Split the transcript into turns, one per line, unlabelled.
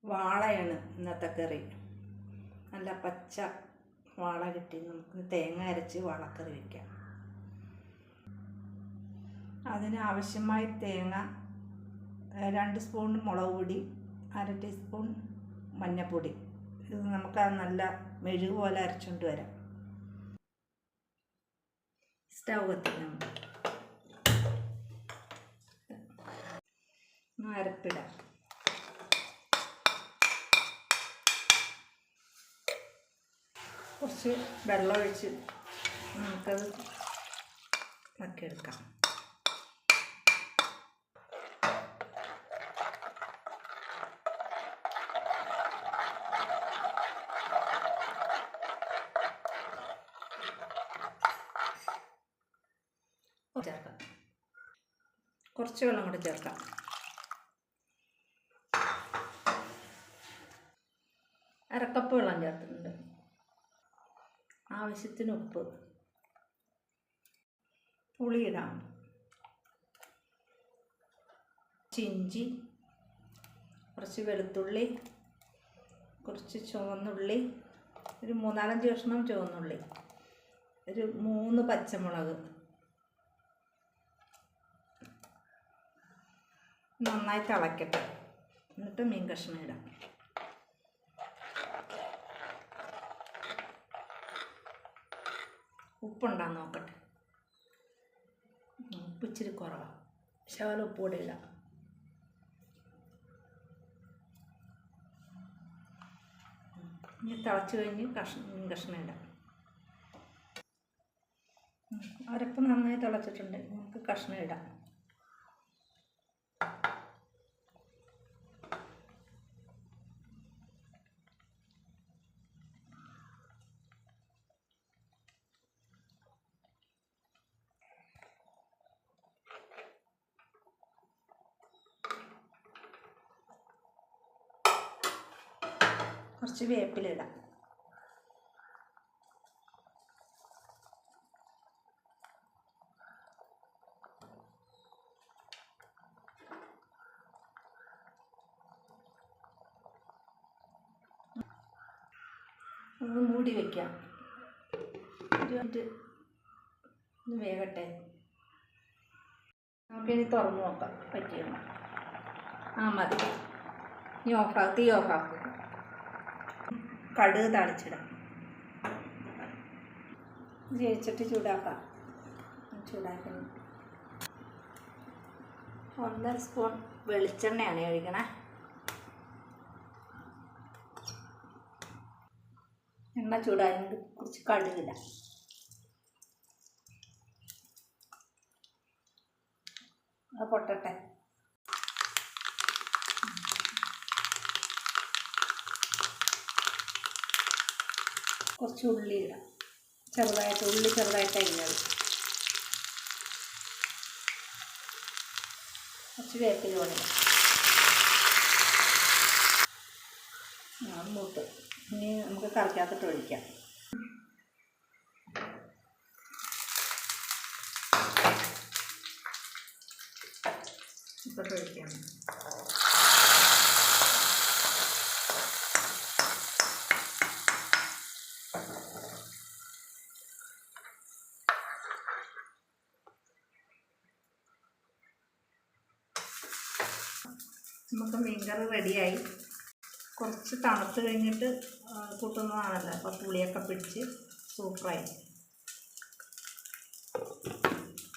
വാളയാണ് ഇന്നത്തെ കറി. നല്ല പച്ച വാള കിട്ടി നമുക്ക് തേങ്ങ അരച്ച് വാളക്കറി വയ്ക്കാം. അതിനാവശ്യമായ തേങ്ങ 2 സ്പൂൺ മുളക് പൊടി, 1/2 ടീസ്പൂൺ മഞ്ഞൾപ്പൊടി. ഇത് നമുക്ക് നല്ല മെഴുക് പോലെ അരച്ചുകൊണ്ട് വരാം. സ്റ്റൗ കത്തിക്കണം. അരപ്പിടാം. കുറച്ച് വെള്ളം ഒഴിച്ച് നമുക്കത് ആക്കിയെടുക്കാം. ചേർക്കാം. കുറച്ച് വെള്ളം കൂടെ ചേർക്കാം. അരക്കപ്പ് വെള്ളം ചേർത്തിട്ടുണ്ട്. ആവശ്യത്തിന് ഉപ്പ്. പുളിയിടാം. ഇഞ്ചി, കുറച്ച് വെളുത്തുള്ളി, കുറച്ച് ചുവന്നുള്ളി, ഒരു 3-4 കഷ്ണം ചുവന്നുള്ളി, ഒരു 3 പച്ചമുളക്. നന്നായി തിളക്കട്ടെ. എന്നിട്ട് മീൻ കഷ്ണം ഇടാം. ഉപ്പുണ്ടാന്ന് നോക്കട്ടെ. ഉപ്പ് ഇച്ചിരി കുറവാണ്. ശകലം ഉപ്പ് കൂടെ ഇടാം. ഇനി തിളച്ച് കഴിഞ്ഞ് മീൻ കഷ്ണം ഇടാം. അരപ്പ് നന്നായി തിളച്ചിട്ടുണ്ട്. നമുക്ക് കഷ്ണം ഇടാം. കുറച്ച് വേപ്പിലിടാം. ഒന്ന് മൂടി വയ്ക്കാം. ഒരു മിനിറ്റ് ഒന്ന് വേകട്ടെ. നമുക്കിനി തുറന്ന് നോക്കാം. പറ്റിയോ? മതി. ഇനി ഓഫാക്കും. തീ ഓഫാക്കും. കടുക് താളിച്ചിടാം. ജയിച്ചിട്ട് ചൂടാക്കാം. ചൂടാക്കണം. 1.5 സ്പൂൺ വെളിച്ചെണ്ണയാണ് ഒഴിക്കണേ. എണ്ണ ചൂടായതുകൊണ്ട് കുറച്ച് കടുകിടാം. അത് പൊട്ടട്ടെ. കുറച്ച് ഉള്ളി ഇടാം. ഉള്ളി ചെറുതായിട്ട് അരിഞ്ഞത്. കുറച്ച് വേപ്പില കൂടെ മൂട്ട്. ഇനി നമുക്ക് കറിക്കകത്തിട്ട് ഒഴിക്കാം. ഇപ്പോട്ട് ഒഴിക്കാം. നമുക്ക് മീൻകറി റെഡിയായി. കുറച്ച് തണുത്ത് കഴിഞ്ഞിട്ട് കൂട്ടുന്നതാണല്ലോ. അപ്പോൾ പുളിയൊക്കെ പിടിച്ച് സൂപ്പറായി.